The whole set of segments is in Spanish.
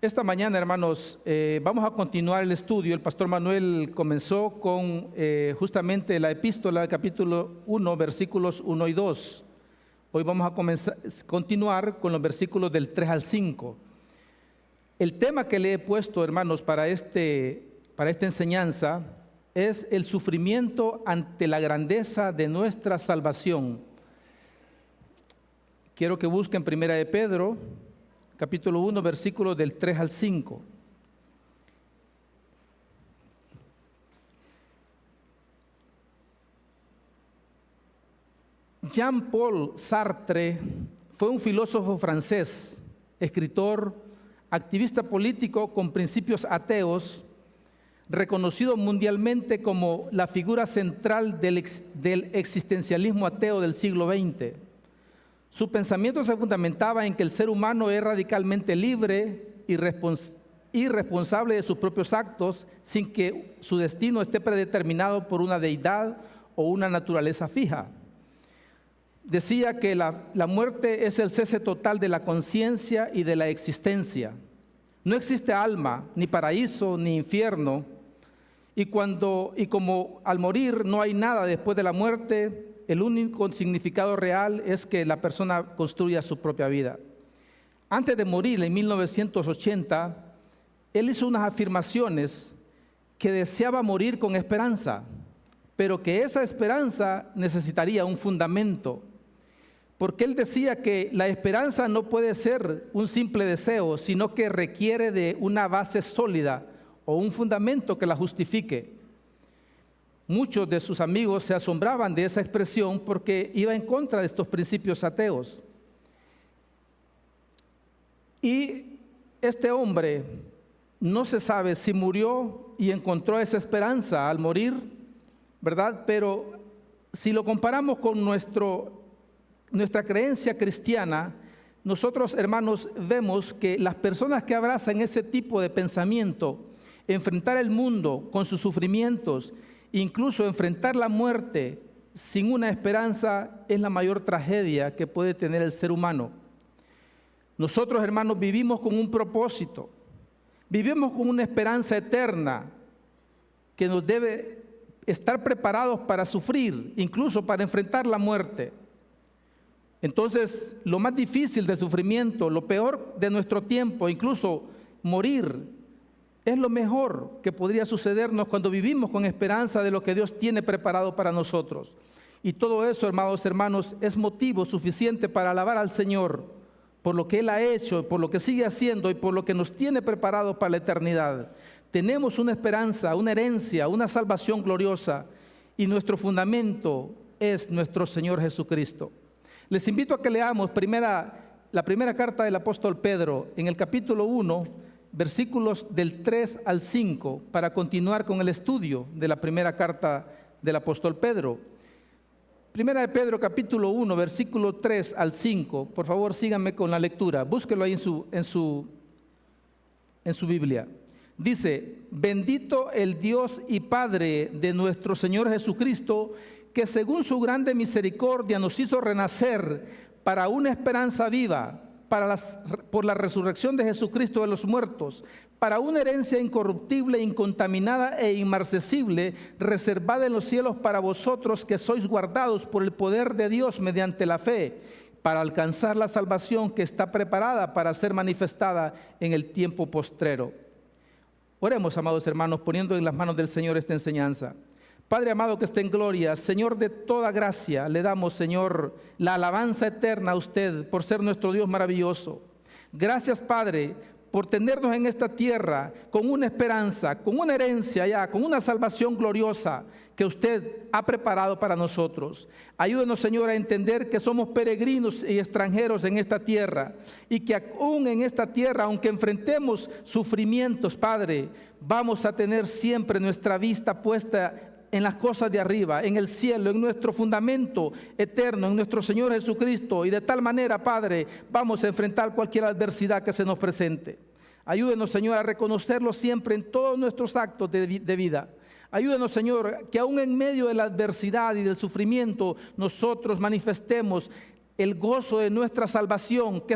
Esta mañana, hermanos, vamos a continuar el estudio. El pastor Manuel comenzó con justamente la epístola, capítulo 1, versículos 1 y 2. Hoy vamos a continuar con los versículos del 3 al 5. El tema que le he puesto, hermanos, para esta enseñanza es el sufrimiento ante la grandeza de nuestra salvación. Quiero que busquen Primera de Pedro, capítulo 1, versículos del 3 al 5. Jean-Paul Sartre fue un filósofo francés, escritor, activista político con principios ateos, reconocido mundialmente como la figura central del existencialismo ateo del siglo XX. Su pensamiento se fundamentaba en que el ser humano es radicalmente libre y responsable de sus propios actos, sin que su destino esté predeterminado por una deidad o una naturaleza fija. Decía que la muerte es el cese total de la conciencia y de la existencia. No existe alma, ni paraíso, ni infierno. Y como al morir no hay nada después de la muerte, el único significado real es que la persona construya su propia vida. Antes de morir, en 1980, él hizo unas afirmaciones que deseaba morir con esperanza, pero que esa esperanza necesitaría un fundamento. Porque él decía que la esperanza no puede ser un simple deseo, sino que requiere de una base sólida o un fundamento que la justifique. Muchos de sus amigos se asombraban de esa expresión porque iba en contra de estos principios ateos. Y este hombre no se sabe si murió y encontró esa esperanza al morir, ¿verdad? Pero si lo comparamos con nuestra creencia cristiana, nosotros, hermanos, vemos que las personas que abrazan ese tipo de pensamiento, enfrentar el mundo con sus sufrimientos, incluso enfrentar la muerte sin una esperanza, es la mayor tragedia que puede tener el ser humano. Nosotros, hermanos, vivimos con un propósito, vivimos con una esperanza eterna que nos debe estar preparados para sufrir, incluso para enfrentar la muerte. Entonces, lo más difícil del sufrimiento, lo peor de nuestro tiempo, incluso morir, es lo mejor que podría sucedernos cuando vivimos con esperanza de lo que Dios tiene preparado para nosotros. Y todo eso, hermanos, es motivo suficiente para alabar al Señor por lo que Él ha hecho, por lo que sigue haciendo y por lo que nos tiene preparado para la eternidad. Tenemos una esperanza, una herencia, una salvación gloriosa, y nuestro fundamento es nuestro Señor Jesucristo. Les invito a que leamos la primera carta del apóstol Pedro en el capítulo 1, versículos del 3 al 5, para continuar con el estudio de la primera carta del apóstol Pedro. Primera de Pedro, capítulo 1, versículo 3 al 5. Por favor, síganme con la lectura. Búsquelo ahí en su Biblia. Dice: bendito el Dios y Padre de nuestro Señor Jesucristo, que según su grande misericordia nos hizo renacer para una esperanza viva, por la resurrección de Jesucristo de los muertos, para una herencia incorruptible, incontaminada e inmarcesible, reservada en los cielos para vosotros, que sois guardados por el poder de Dios mediante la fe, para alcanzar la salvación que está preparada para ser manifestada en el tiempo postrero. Oremos, amados hermanos, poniendo en las manos del Señor esta enseñanza. Padre amado que está en gloria, Señor de toda gracia, le damos, Señor, la alabanza eterna a usted por ser nuestro Dios maravilloso. Gracias, Padre, por tenernos en esta tierra con una esperanza, con una herencia ya, con una salvación gloriosa que usted ha preparado para nosotros. Ayúdenos, Señor, a entender que somos peregrinos y extranjeros en esta tierra, y que aún en esta tierra, aunque enfrentemos sufrimientos, Padre, vamos a tener siempre nuestra vista puesta en las cosas de arriba, en el cielo, en nuestro fundamento eterno, en nuestro Señor Jesucristo. Y de tal manera, Padre, vamos a enfrentar cualquier adversidad que se nos presente. Ayúdenos, Señor, a reconocerlo siempre en todos nuestros actos de vida. Ayúdenos, Señor, que aún en medio de la adversidad y del sufrimiento nosotros manifestemos el gozo de nuestra salvación que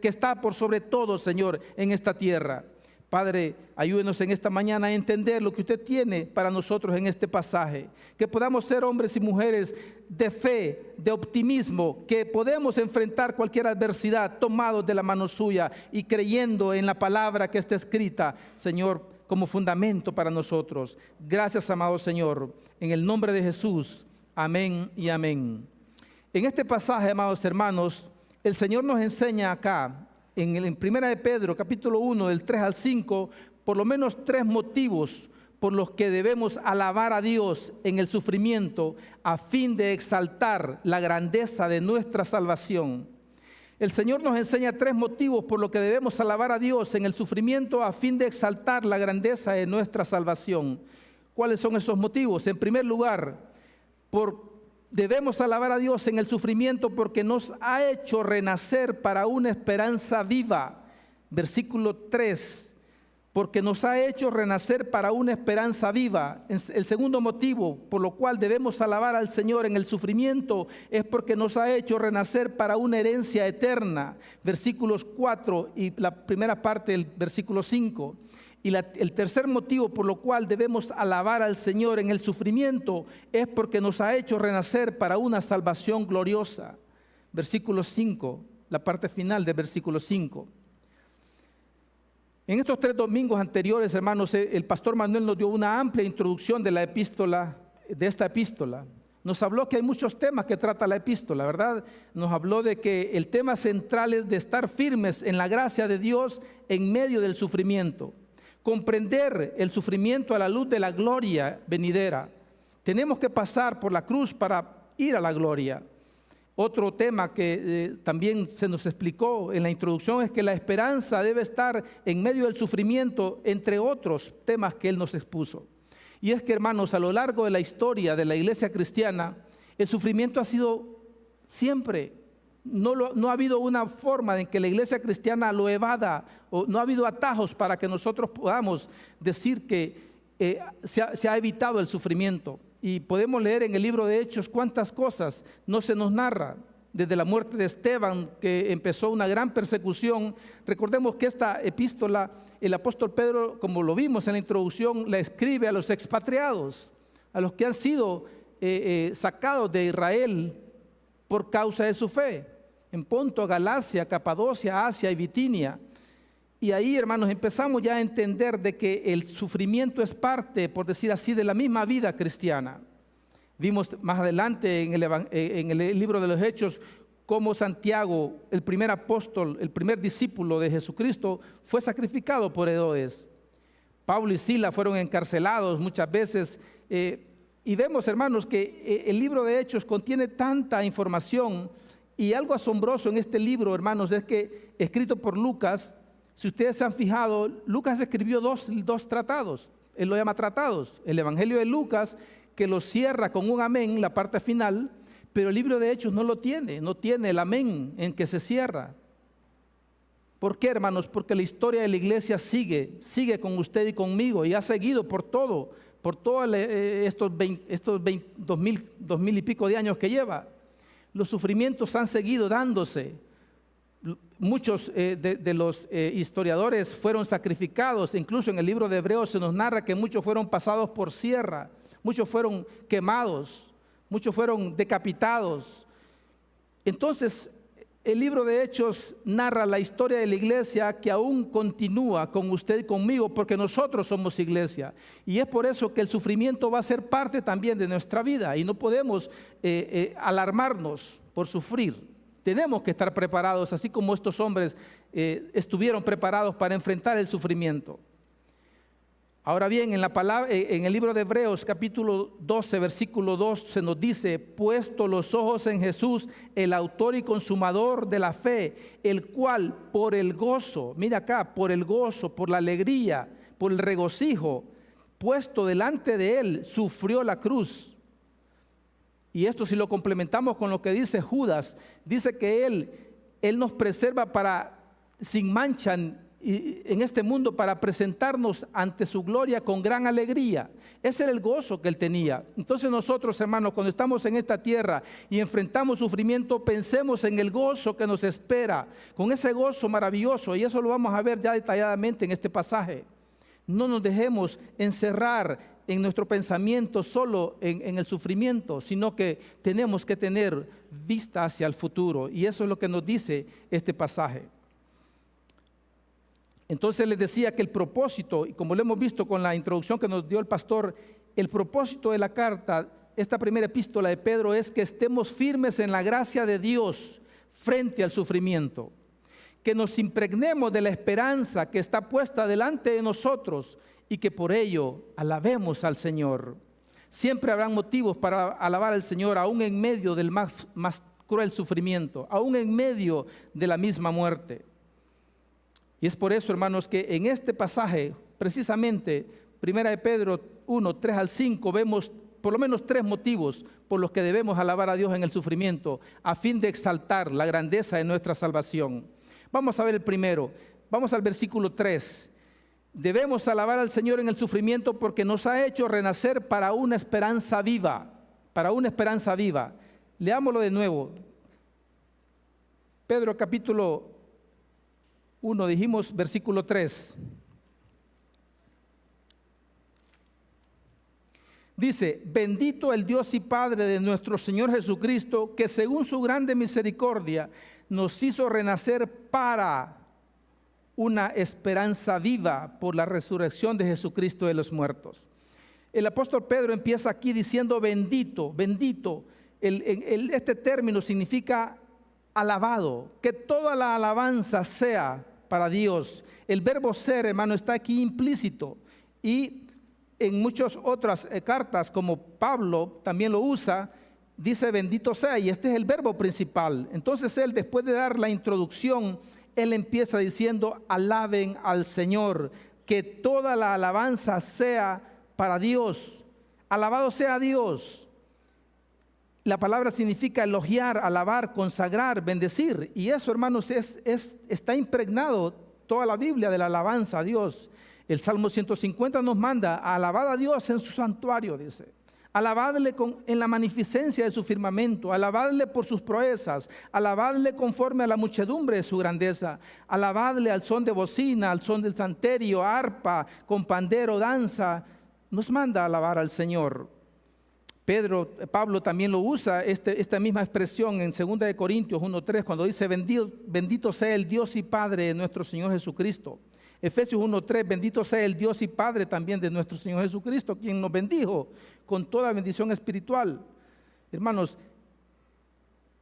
está por sobre todo, Señor, en esta tierra. Padre, ayúdenos en esta mañana a entender lo que usted tiene para nosotros en este pasaje. Que podamos ser hombres y mujeres de fe, de optimismo, que podemos enfrentar cualquier adversidad tomados de la mano suya y creyendo en la palabra que está escrita, Señor, como fundamento para nosotros. Gracias, amado Señor, en el nombre de Jesús. Amén y amén. En este pasaje, amados hermanos, el Señor nos enseña acá, en Primera de Pedro, capítulo 1, del 3 al 5, por lo menos 3 motivos por los que debemos alabar a Dios en el sufrimiento a fin de exaltar la grandeza de nuestra salvación. El Señor nos enseña 3 motivos por los que debemos alabar a Dios en el sufrimiento a fin de exaltar la grandeza de nuestra salvación. ¿Cuáles son esos motivos? En primer lugar, debemos alabar a Dios en el sufrimiento porque nos ha hecho renacer para una esperanza viva. Versículo 3, porque nos ha hecho renacer para una esperanza viva. El segundo motivo por lo cual debemos alabar al Señor en el sufrimiento es porque nos ha hecho renacer para una herencia eterna. Versículos 4 y la primera parte del versículo 5. Y el tercer motivo por lo cual debemos alabar al Señor en el sufrimiento es porque nos ha hecho renacer para una salvación gloriosa. Versículo 5, la parte final del versículo 5. En estos 3 domingos anteriores, hermanos, el pastor Manuel nos dio una amplia introducción de esta epístola. Nos habló que hay muchos temas que trata la epístola, ¿verdad? Nos habló de que el tema central es de estar firmes en la gracia de Dios en medio del sufrimiento. Comprender el sufrimiento a la luz de la gloria venidera. Tenemos que pasar por la cruz para ir a la gloria. Otro tema que también se nos explicó en la introducción es que la esperanza debe estar en medio del sufrimiento, entre otros temas que él nos expuso. Y es que, hermanos, a lo largo de la historia de la iglesia cristiana, el sufrimiento ha sido siempre. No ha habido una forma en que la iglesia cristiana lo evada, o no ha habido atajos para que nosotros podamos decir que se ha evitado el sufrimiento. Y podemos leer en el libro de Hechos cuántas cosas no se nos narra. Desde la muerte de Esteban, que empezó una gran persecución. Recordemos que esta epístola, el apóstol Pedro, como lo vimos en la introducción, la escribe a los expatriados, a los que han sido sacados de Israel por causa de su fe. En Ponto, Galacia, Capadocia, Asia y Bitinia. Y ahí, hermanos, empezamos ya a entender de que el sufrimiento es parte, por decir así, de la misma vida cristiana. Vimos más adelante en el libro de los Hechos cómo Santiago, el primer apóstol, el primer discípulo de Jesucristo, fue sacrificado por Herodes. Pablo y Sila fueron encarcelados muchas veces. Y vemos, hermanos, que el libro de Hechos contiene tanta información. Y algo asombroso en este libro, hermanos, es que escrito por Lucas, si ustedes se han fijado, Lucas escribió dos tratados. Él lo llama tratados. El Evangelio de Lucas, que lo cierra con un amén, la parte final, pero el libro de Hechos no tiene el amén en que se cierra. ¿Por qué, hermanos? Porque la historia de la iglesia sigue con usted y conmigo y ha seguido por todos estos 2000 y pico de años que lleva. Los sufrimientos han seguido dándose. Muchos de los historiadores fueron sacrificados. Incluso en el libro de Hebreos se nos narra que muchos fueron pasados por sierra, muchos fueron quemados, muchos fueron decapitados. Entonces, el libro de Hechos narra la historia de la iglesia que aún continúa con usted y conmigo, porque nosotros somos iglesia. Y es por eso que el sufrimiento va a ser parte también de nuestra vida y no podemos alarmarnos por sufrir. Tenemos que estar preparados, así como estos hombres estuvieron preparados para enfrentar el sufrimiento. Ahora bien, en el libro de Hebreos, capítulo 12, versículo 2, se nos dice: puesto los ojos en Jesús, el autor y consumador de la fe, el cual por el gozo, mira acá, por el gozo, por la alegría, por el regocijo, puesto delante de él, sufrió la cruz. Y esto, si lo complementamos con lo que dice Judas, dice que él nos preserva para sin mancha en este mundo para presentarnos ante su gloria con gran alegría. Ese era el gozo que Él tenía. Entonces nosotros, hermanos, cuando estamos en esta tierra y enfrentamos sufrimiento, pensemos en el gozo que nos espera, con ese gozo maravilloso, y eso lo vamos a ver ya detalladamente en este pasaje. No nos dejemos encerrar en nuestro pensamiento solo en el sufrimiento, sino que tenemos que tener vista hacia el futuro, y eso es lo que nos dice este pasaje. Entonces les decía que el propósito, y como lo hemos visto con la introducción que nos dio el pastor, el propósito de la carta, esta primera epístola de Pedro, es que estemos firmes en la gracia de Dios frente al sufrimiento, que nos impregnemos de la esperanza que está puesta delante de nosotros y que por ello alabemos al Señor. Siempre habrán motivos para alabar al Señor, aún en medio del más cruel sufrimiento, aún en medio de la misma muerte. Y es por eso, hermanos, que en este pasaje, precisamente, 1 de Pedro 1, 3 al 5, vemos por lo menos 3 motivos por los que debemos alabar a Dios en el sufrimiento, a fin de exaltar la grandeza de nuestra salvación. Vamos a ver el primero, vamos al versículo 3. Debemos alabar al Señor en el sufrimiento porque nos ha hecho renacer para una esperanza viva, para una esperanza viva. Leámoslo de nuevo. Pedro capítulo 1, dijimos versículo 3. Dice: bendito el Dios y Padre de nuestro Señor Jesucristo, que según su grande misericordia nos hizo renacer para una esperanza viva por la resurrección de Jesucristo de los muertos. El apóstol Pedro empieza aquí diciendo bendito, bendito. Este término significa alabado, que toda la alabanza sea para Dios. El verbo ser, hermano, está aquí implícito, y en muchas otras cartas, como Pablo también lo usa, dice bendito sea, y este es el verbo principal. Entonces él, después de dar la introducción, él empieza diciendo: alaben al Señor, que toda la alabanza sea para Dios. Alabado sea Dios. La palabra significa elogiar, alabar, consagrar, bendecir. Y eso, hermanos, está impregnado toda la Biblia de la alabanza a Dios. El Salmo 150 nos manda a alabar a Dios en su santuario, dice. Alabadle en la magnificencia de su firmamento, alabadle por sus proezas, alabadle conforme a la muchedumbre de su grandeza, alabadle al son de bocina, al son del salterio, arpa, con pandero, danza. Nos manda a alabar al Señor. Pablo también lo usa, esta misma expresión en 2 de Corintios 1:3, cuando dice bendito sea el Dios y Padre de nuestro Señor Jesucristo. Efesios 1:3, bendito sea el Dios y Padre también de nuestro Señor Jesucristo, quien nos bendijo con toda bendición espiritual. Hermanos,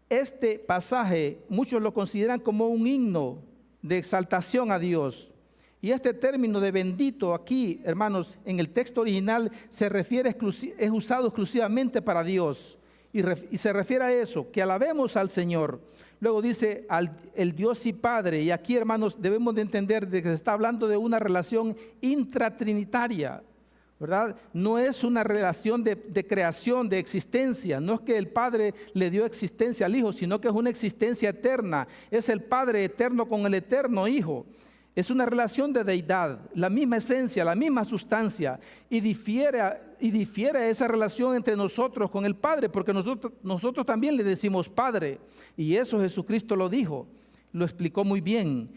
este pasaje muchos lo consideran como un himno de exaltación a Dios. Y este término de bendito aquí, hermanos, en el texto original es usado exclusivamente para Dios. Y se refiere a eso, que alabemos al Señor. Luego dice el Dios y Padre. Y aquí, hermanos, debemos de entender de que se está hablando de una relación intratrinitaria, ¿verdad? No es una relación de creación, de existencia. No es que el Padre le dio existencia al Hijo, sino que es una existencia eterna. Es el Padre eterno con el eterno Hijo. Es una relación de deidad, la misma esencia, la misma sustancia, y difiere esa relación entre nosotros con el Padre, porque nosotros también le decimos Padre, y eso Jesucristo lo dijo, lo explicó muy bien.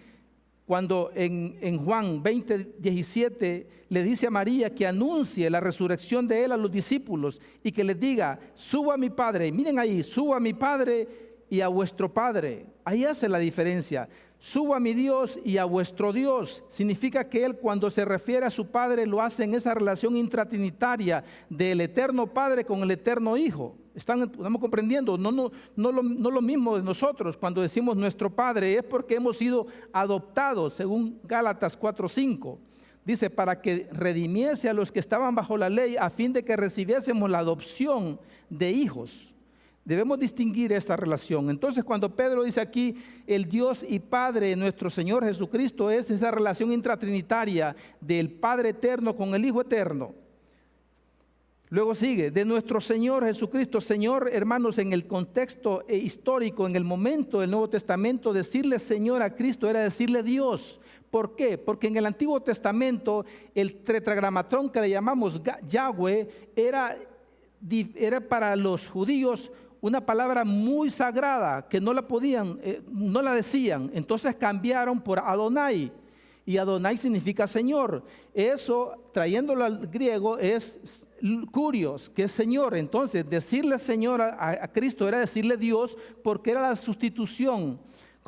Cuando en Juan 20:17 le dice a María que anuncie la resurrección de Él a los discípulos y que les diga: subo a mi Padre, miren ahí, subo a mi Padre y a vuestro Padre. Ahí hace la diferencia. Subo a mi Dios y a vuestro Dios. Significa que Él, cuando se refiere a su Padre, lo hace en esa relación intratrinitaria del eterno Padre con el eterno Hijo. ¿Estamos comprendiendo? No lo mismo de nosotros. Cuando decimos nuestro Padre, es porque hemos sido adoptados, según Gálatas 4:5. Dice: para que redimiese a los que estaban bajo la ley, a fin de que recibiésemos la adopción de hijos. Debemos distinguir esta relación. Entonces, cuando Pedro dice aquí el Dios y Padre de nuestro Señor Jesucristo, es esa relación intratrinitaria del Padre eterno con el Hijo eterno. Luego sigue, de nuestro Señor Jesucristo. Señor, hermanos, en el contexto histórico, en el momento del Nuevo Testamento, decirle Señor a Cristo era decirle Dios. ¿Por qué? Porque en el Antiguo Testamento el tetragramatrón que le llamamos Yahweh era para los judíos una palabra muy sagrada que no la podían, no la decían. Entonces cambiaron por Adonai. Y Adonai significa Señor. Eso, trayéndolo al griego, es Kurios, que es Señor. Entonces, decirle Señor a Cristo era decirle Dios, porque era la sustitución,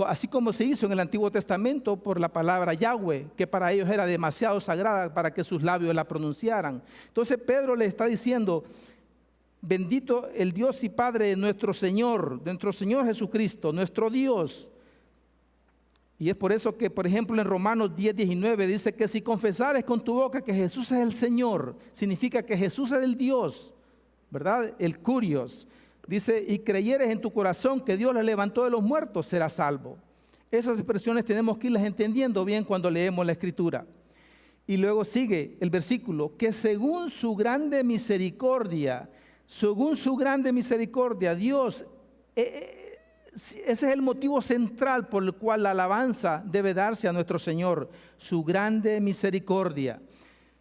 así como se hizo en el Antiguo Testamento por la palabra Yahweh, que para ellos era demasiado sagrada para que sus labios la pronunciaran. Entonces Pedro le está diciendo, bendito el Dios y Padre de nuestro Señor Jesucristo, nuestro Dios. Y es por eso que, por ejemplo, en Romanos 10:19 dice que si confesares con tu boca que Jesús es el Señor, significa que Jesús es el Dios, ¿verdad? El Kurios. Dice, y creyeres en tu corazón que Dios le levantó de los muertos, serás salvo. Esas expresiones tenemos que irlas entendiendo bien cuando leemos la Escritura. Y luego sigue el versículo, que según su grande misericordia, Dios, ese es el motivo central por el cual la alabanza debe darse a nuestro Señor, su grande misericordia.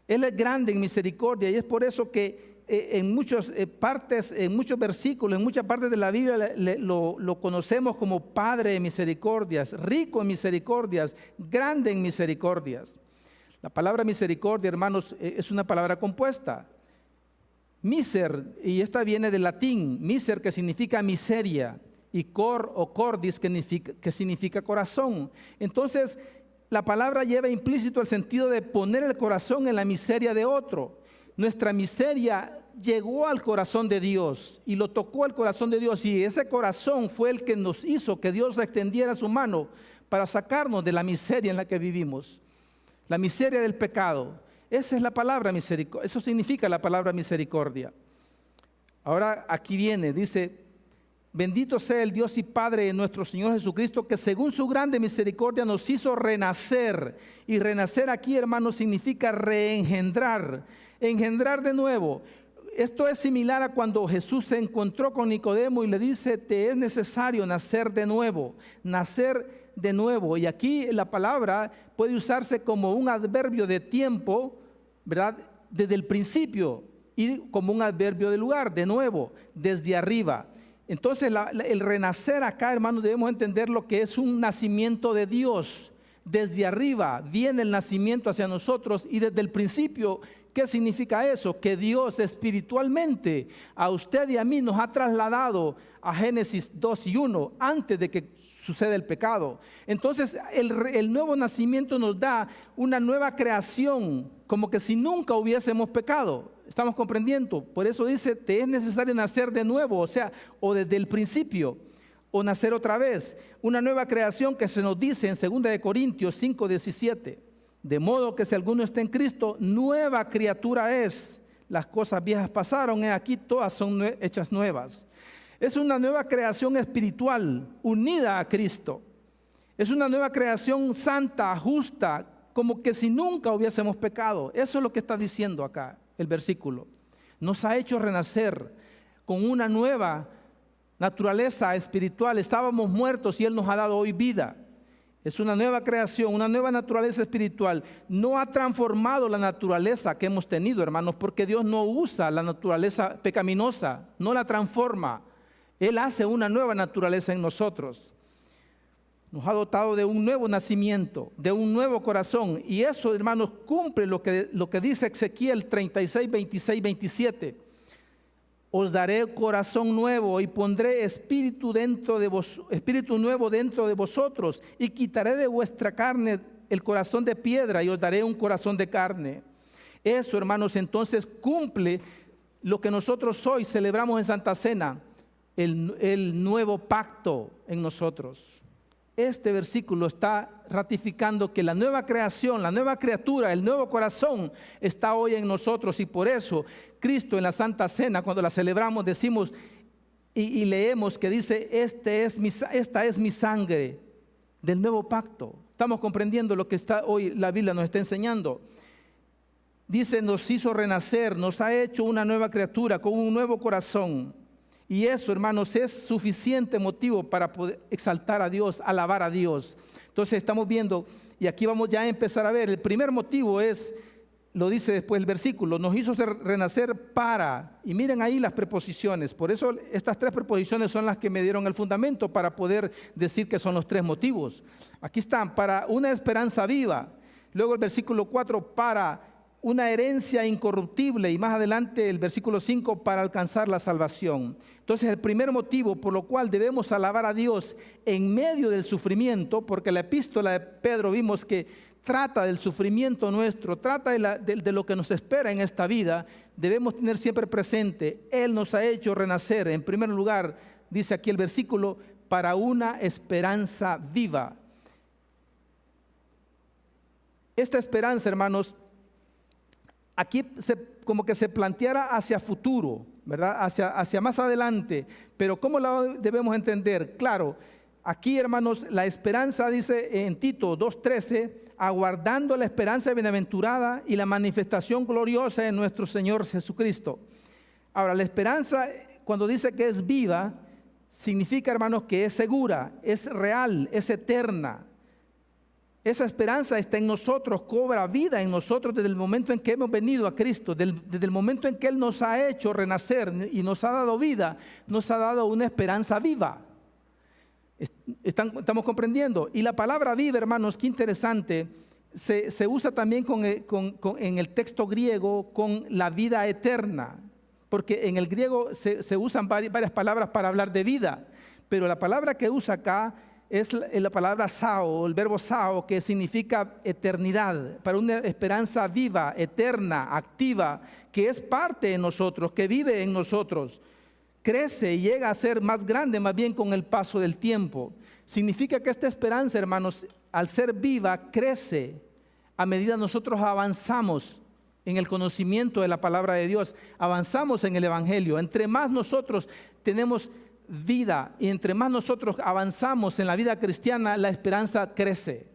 Él es grande en misericordia y es por eso que en muchas partes, en muchos versículos, en muchas partes de la Biblia lo conocemos como Padre de misericordias, rico en misericordias, grande en misericordias. La palabra misericordia, hermanos, es una palabra compuesta. Miser, y esta viene del latín, miser, que significa miseria, y cor o cordis, que significa corazón. Entonces, la palabra lleva implícito el sentido de poner el corazón en la miseria de otro. Nuestra miseria llegó al corazón de Dios y lo tocó al corazón de Dios, y ese corazón fue el que nos hizo que Dios extendiera su mano para sacarnos de la miseria en la que vivimos, la miseria del pecado. Esa es la palabra misericordia, eso significa la palabra misericordia. Ahora aquí viene, dice, bendito sea el Dios y Padre de nuestro Señor Jesucristo, que según su grande misericordia nos hizo renacer. Y renacer aquí, hermanos, significa reengendrar, engendrar de nuevo. Esto es similar a cuando Jesús se encontró con Nicodemo y le dice, te es necesario nacer de nuevo, nacer de nuevo. Y aquí la palabra puede usarse como un adverbio de tiempo, ¿verdad? Desde el principio, y como un adverbio de lugar, de nuevo, desde arriba. Entonces el renacer acá, hermanos, debemos entender lo que es un nacimiento de Dios. Desde arriba viene el nacimiento hacia nosotros, y desde el principio, ¿qué significa eso? Que Dios espiritualmente a usted y a mí nos ha trasladado a Génesis 2:1, antes de que suceda el pecado. Entonces el nuevo nacimiento nos da una nueva creación, como que si nunca hubiésemos pecado. ¿Estamos comprendiendo? Por eso dice, te es necesario nacer de nuevo, o sea, o desde el principio, o nacer otra vez. Una nueva creación que se nos dice en 2 Corintios 5:17. De modo que si alguno está en Cristo, nueva criatura es. Las cosas viejas pasaron, aquí todas son hechas nuevas. Es una nueva creación espiritual unida a Cristo. Es una nueva creación santa, justa, como que si nunca hubiésemos pecado. Eso es lo que está diciendo acá el versículo. Nos ha hecho renacer con una nueva naturaleza espiritual. Estábamos muertos y Él nos ha dado hoy vida. Es una nueva creación, una nueva naturaleza espiritual. No ha transformado la naturaleza que hemos tenido, hermanos, porque Dios no usa la naturaleza pecaminosa, no la transforma. Él hace una nueva naturaleza en nosotros. Nos ha dotado de un nuevo nacimiento, de un nuevo corazón. Y eso, hermanos, cumple lo que dice Ezequiel 36, 26, 27. Os daré corazón nuevo y pondré espíritu nuevo dentro de vosotros, y quitaré de vuestra carne el corazón de piedra y os daré un corazón de carne. Eso, hermanos, entonces cumple lo que nosotros hoy celebramos en Santa Cena, el nuevo pacto en nosotros. Este versículo está ratificando que la nueva creación, la nueva criatura, el nuevo corazón está hoy en nosotros, y por eso Cristo en la Santa Cena, cuando la celebramos, decimos y leemos que dice, esta es mi sangre del nuevo pacto. Estamos comprendiendo lo que hoy la Biblia nos está enseñando. Dice, nos hizo renacer, nos ha hecho una nueva criatura con un nuevo corazón. Y eso, hermanos, es suficiente motivo para poder exaltar a Dios, alabar a Dios. Entonces estamos viendo, y aquí vamos ya a empezar a ver, el primer motivo es, lo dice después el versículo, nos hizo renacer para, y miren ahí las preposiciones, por eso estas tres preposiciones son las que me dieron el fundamento para poder decir que son los tres motivos. Aquí están, para una esperanza viva, luego el versículo 4, para una herencia incorruptible, y más adelante el versículo 5, para alcanzar la salvación. Entonces el primer motivo por lo cual debemos alabar a Dios en medio del sufrimiento, porque la epístola de Pedro vimos que trata del sufrimiento nuestro, trata de lo que nos espera en esta vida, debemos tener siempre presente, Él nos ha hecho renacer, en primer lugar, dice aquí el versículo, para una esperanza viva. Esta esperanza, hermanos, aquí como que se planteara hacia futuro, ¿verdad? Hacia más adelante. Pero ¿cómo la debemos entender? Claro, aquí, hermanos, la esperanza dice en Tito 2:13, aguardando la esperanza bienaventurada y la manifestación gloriosa de nuestro Señor Jesucristo. Ahora, la esperanza, cuando dice que es viva, significa, hermanos, que es segura, es real, es eterna. Esa esperanza está en nosotros, cobra vida en nosotros desde el momento en que hemos venido a Cristo, desde el momento en que Él nos ha hecho renacer y nos ha dado vida, nos ha dado una esperanza viva. ¿Estamos comprendiendo? Y la palabra viva, hermanos, qué interesante, se usa también en el texto griego con la vida eterna, porque en el griego se usan varias palabras para hablar de vida, pero la palabra que usa acá es la palabra sao, el verbo sao, que significa eternidad, para una esperanza viva, eterna, activa, que es parte de nosotros, que vive en nosotros, crece y llega a ser más grande más bien con el paso del tiempo. Significa que esta esperanza, hermanos, al ser viva, crece a medida que nosotros avanzamos en el conocimiento de la palabra de Dios, avanzamos en el Evangelio. Entre más nosotros tenemos vida y entre más nosotros avanzamos en la vida cristiana, la esperanza crece.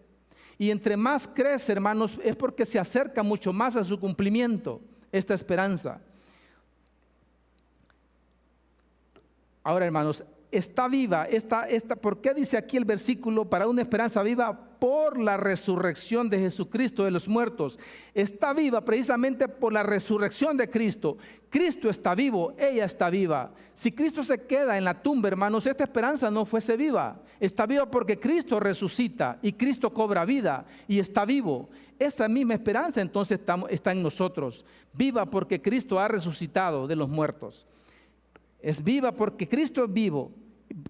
Y entre más crece, hermanos, es porque se acerca mucho más a su cumplimiento esta esperanza. Ahora, hermanos, está viva, ¿por qué dice aquí el versículo para una esperanza viva? Por la resurrección de Jesucristo de los muertos. Está viva precisamente por la resurrección de Cristo. Cristo está vivo, ella está viva. Si Cristo se queda en la tumba, hermanos, esta esperanza no fuese viva. Está viva porque Cristo resucita y Cristo cobra vida y está vivo. Esa misma esperanza entonces está en nosotros. Viva porque Cristo ha resucitado de los muertos. Es viva porque Cristo es vivo.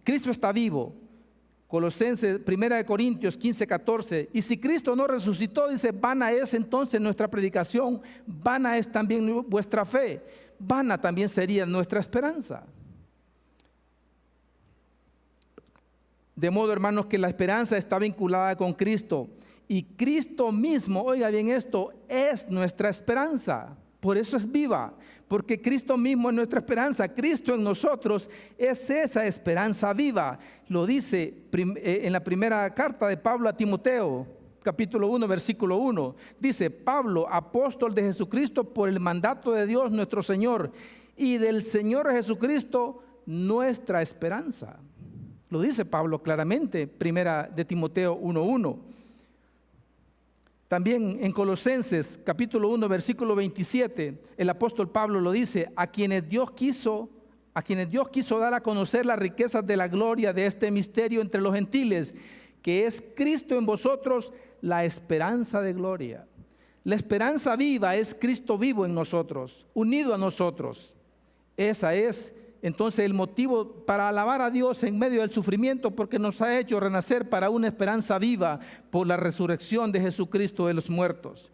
Cristo está vivo. Colosenses, 1 Corintios 15:14. Y si Cristo no resucitó, dice, vana es entonces nuestra predicación, vana es también vuestra fe, vana también sería nuestra esperanza. De modo, hermanos, que la esperanza está vinculada con Cristo. Y Cristo mismo, oiga bien esto, es nuestra esperanza. Por eso es viva, porque Cristo mismo es nuestra esperanza. Cristo en nosotros es esa esperanza viva. Lo dice en la primera carta de Pablo a Timoteo, capítulo 1, versículo 1. Dice, Pablo, apóstol de Jesucristo por el mandato de Dios nuestro Señor y del Señor Jesucristo nuestra esperanza. Lo dice Pablo claramente, primera de Timoteo 1:1. También en Colosenses capítulo 1 versículo 27, el apóstol Pablo lo dice, a quienes Dios quiso dar a conocer las riquezas de la gloria de este misterio entre los gentiles, que es Cristo en vosotros, la esperanza de gloria. La esperanza viva es Cristo vivo en nosotros, unido a nosotros. Esa es entonces el motivo para alabar a Dios en medio del sufrimiento, porque nos ha hecho renacer para una esperanza viva por la resurrección de Jesucristo de los muertos.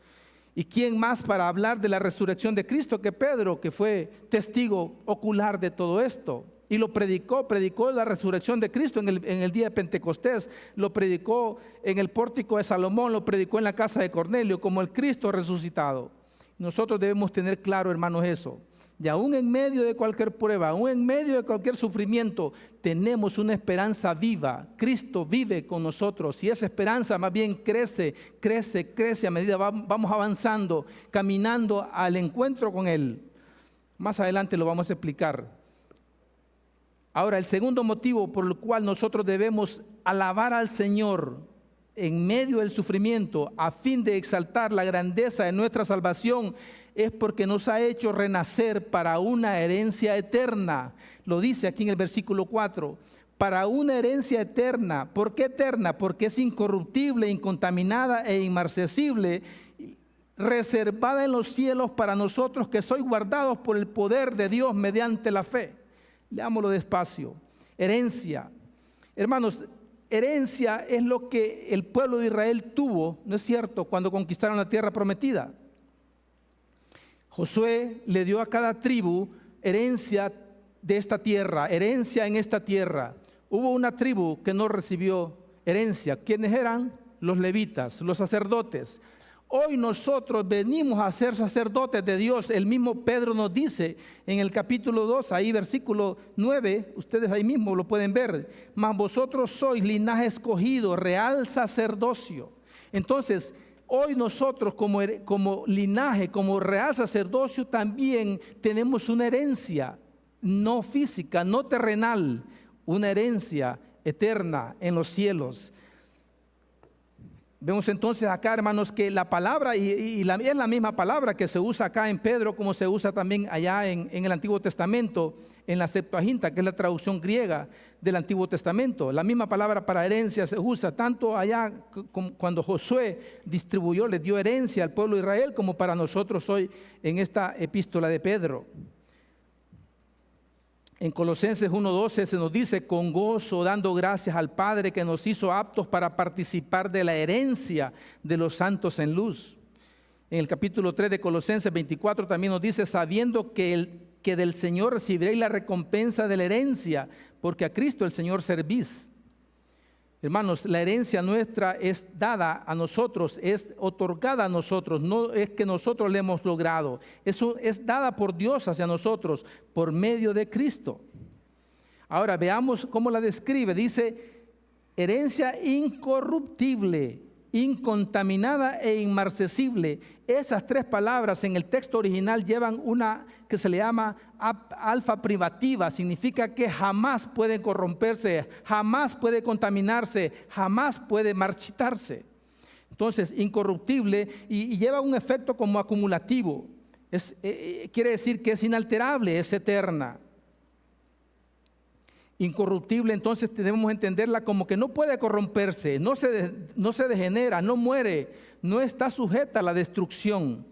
¿Y quién más para hablar de la resurrección de Cristo que Pedro, que fue testigo ocular de todo esto? Y lo predicó la resurrección de Cristo en el día de Pentecostés, lo predicó en el pórtico de Salomón, lo predicó en la casa de Cornelio como el Cristo resucitado. Nosotros debemos tener claro, hermanos, eso. Y aún en medio de cualquier prueba, aún en medio de cualquier sufrimiento, tenemos una esperanza viva. Cristo vive con nosotros y esa esperanza más bien crece a medida vamos avanzando, caminando al encuentro con Él. Más adelante lo vamos a explicar. Ahora, el segundo motivo por el cual nosotros debemos alabar al Señor en medio del sufrimiento a fin de exaltar la grandeza de nuestra salvación es porque nos ha hecho renacer para una herencia eterna. Lo dice aquí en el versículo 4, para una herencia eterna. ¿Por qué eterna? Porque es incorruptible, incontaminada e inmarcesible, reservada en los cielos para nosotros que sois guardados por el poder de Dios mediante la fe. Leámoslo despacio. Herencia. Hermanos, herencia es lo que el pueblo de Israel tuvo, ¿no es cierto?, cuando conquistaron la tierra prometida. Josué le dio a cada tribu herencia de esta tierra, herencia en esta tierra. Hubo una tribu que no recibió herencia. ¿Quiénes eran? Los levitas, los sacerdotes. Hoy nosotros venimos a ser sacerdotes de Dios. El mismo Pedro nos dice en el capítulo 2, ahí versículo 9, ustedes ahí mismo lo pueden ver. Mas vosotros sois linaje escogido, real sacerdocio. Entonces, hoy nosotros como linaje, como real sacerdocio, también tenemos una herencia, no física, no terrenal, una herencia eterna en los cielos. Vemos entonces acá, hermanos, que la palabra, es la misma palabra que se usa acá en Pedro, como se usa también allá en el Antiguo Testamento, en la Septuaginta, que es la traducción griega del Antiguo Testamento. La misma palabra para herencia se usa tanto allá cuando Josué distribuyó, le dio herencia al pueblo de Israel, como para nosotros hoy en esta epístola de Pedro. En Colosenses 1:12 se nos dice, con gozo, dando gracias al Padre que nos hizo aptos para participar de la herencia de los santos en luz. En el capítulo 3 de Colosenses 24 también nos dice, sabiendo que del Señor recibiréis la recompensa de la herencia, porque a Cristo el Señor servís. Hermanos, la herencia nuestra es dada a nosotros, es otorgada a nosotros, no es que nosotros la hemos logrado. Eso es dada por Dios hacia nosotros por medio de Cristo. Ahora veamos cómo la describe. Dice, herencia incorruptible, incontaminada e inmarcesible. Esas tres palabras en el texto original llevan una que se le llama alfa privativa. Significa que jamás puede corromperse, jamás puede contaminarse, jamás puede marchitarse. Entonces, incorruptible y lleva un efecto como acumulativo. Quiere decir que es inalterable, es eterna. Incorruptible, entonces debemos entenderla como que no puede corromperse, no se degenera, no muere, no está sujeta a la destrucción.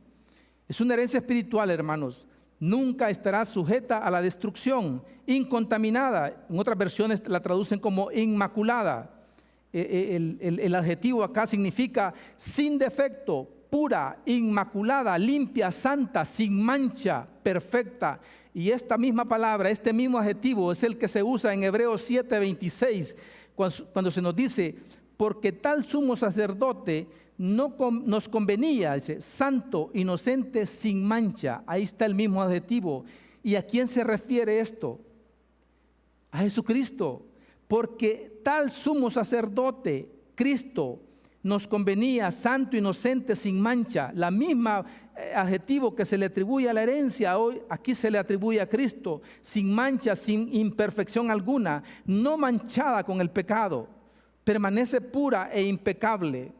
Es una herencia espiritual, hermanos. Nunca estará sujeta a la destrucción. Incontaminada, en otras versiones la traducen como inmaculada. El adjetivo acá significa sin defecto, pura, inmaculada, limpia, santa, sin mancha, perfecta. Y esta misma palabra, este mismo adjetivo es el que se usa en Hebreos 7:26, cuando se nos dice, porque tal sumo sacerdote nos convenía, dice, santo, inocente, sin mancha. Ahí está el mismo adjetivo. ¿Y a quién se refiere esto? A Jesucristo. Porque tal sumo sacerdote, Cristo, nos convenía, santo, inocente, sin mancha. La misma adjetivo que se le atribuye a la herencia, hoy aquí se le atribuye a Cristo, sin mancha, sin imperfección alguna, no manchada con el pecado, permanece pura e impecable.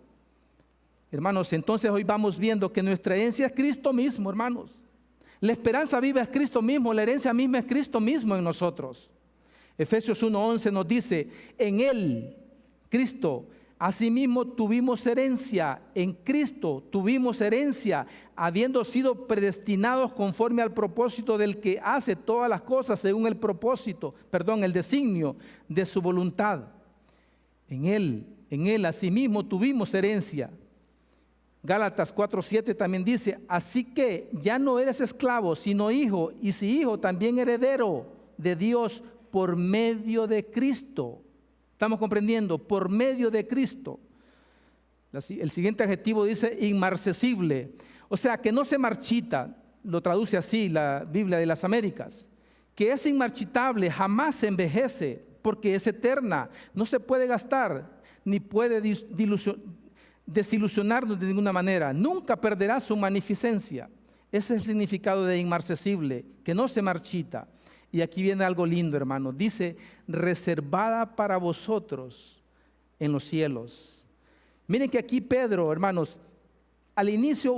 Hermanos, entonces hoy vamos viendo que nuestra herencia es Cristo mismo, hermanos. La esperanza viva es Cristo mismo, la herencia misma es Cristo mismo en nosotros. Efesios 1:11 nos dice, en Él, Cristo, asimismo tuvimos herencia, en Cristo tuvimos herencia, habiendo sido predestinados conforme al propósito del que hace todas las cosas según el designio de su voluntad. En Él asimismo tuvimos herencia. Gálatas 4:7 también dice, así que ya no eres esclavo, sino hijo, y si hijo, también heredero de Dios por medio de Cristo. ¿Estamos comprendiendo? Por medio de Cristo. El siguiente adjetivo dice inmarcesible, o sea que no se marchita. lo traduce así la Biblia de las Américas, que es inmarchitable, jamás se envejece, porque es eterna, no se puede gastar, ni puede desilusionarnos de ninguna manera, nunca perderá su magnificencia. Ese es el significado de inmarcesible, que no se marchita. Y aquí viene algo lindo, hermano. Dice, reservada para vosotros en los cielos. Miren que aquí Pedro, hermanos, al inicio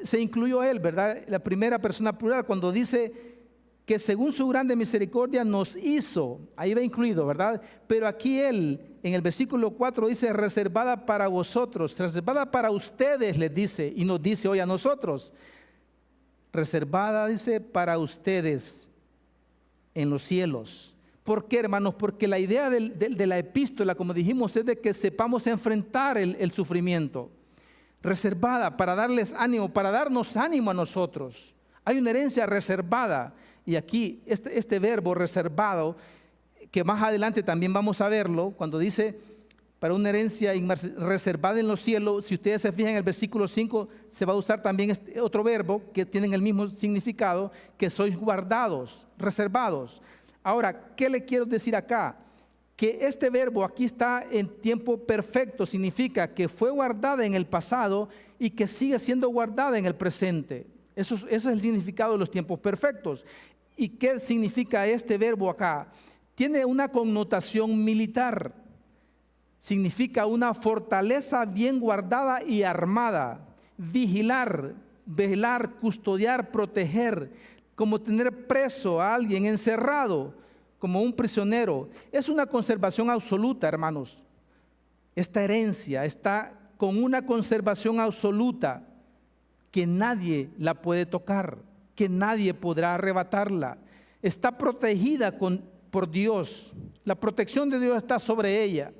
se incluyó él, ¿verdad? La primera persona plural, cuando dice que según su grande misericordia nos hizo, ahí va incluido, ¿verdad? Pero aquí él, en el versículo 4 dice, reservada para vosotros, reservada para ustedes, les dice, y nos dice hoy a nosotros, reservada, dice, para ustedes en los cielos. ¿Por qué, hermanos? Porque la idea de la epístola, como dijimos, es de que sepamos enfrentar el sufrimiento. Reservada para darles ánimo, para darnos ánimo a nosotros. Hay una herencia reservada. Y aquí este verbo reservado, que más adelante también vamos a verlo, cuando dice para una herencia reservada en los cielos, si ustedes se fijan en el versículo 5, se va a usar también este otro verbo que tiene el mismo significado, que sois guardados, reservados. Ahora, ¿qué le quiero decir acá? Que este verbo aquí está en tiempo perfecto, significa que fue guardada en el pasado y que sigue siendo guardada en el presente. Ese es el significado de los tiempos perfectos. ¿Y qué significa este verbo acá? Tiene una connotación militar. Significa una fortaleza bien guardada y armada. Vigilar, velar, custodiar, proteger, como tener preso a alguien, encerrado, como un prisionero. Es una conservación absoluta, hermanos. Esta herencia está con una conservación absoluta que nadie la puede tocar, que nadie podrá arrebatarla. Está protegida por Dios. La protección de Dios está sobre ella.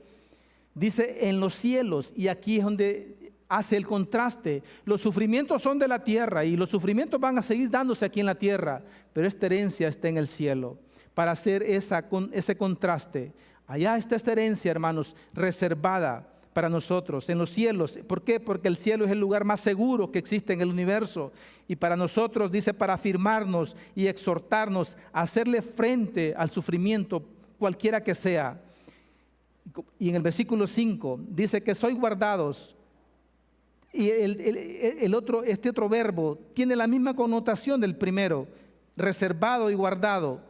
Dice en los cielos, y aquí es donde hace el contraste. Los sufrimientos son de la tierra y los sufrimientos van a seguir dándose aquí en la tierra, pero esta herencia está en el cielo. Para hacer ese contraste, allá está esta herencia, hermanos, reservada para nosotros en los cielos. ¿Por qué? Porque el cielo es el lugar más seguro que existe en el universo. Y para nosotros, dice, para afirmarnos y exhortarnos a hacerle frente al sufrimiento, cualquiera que sea. Y en el versículo 5 dice que sois guardados. Y este otro verbo tiene la misma connotación del primero, reservado y guardado.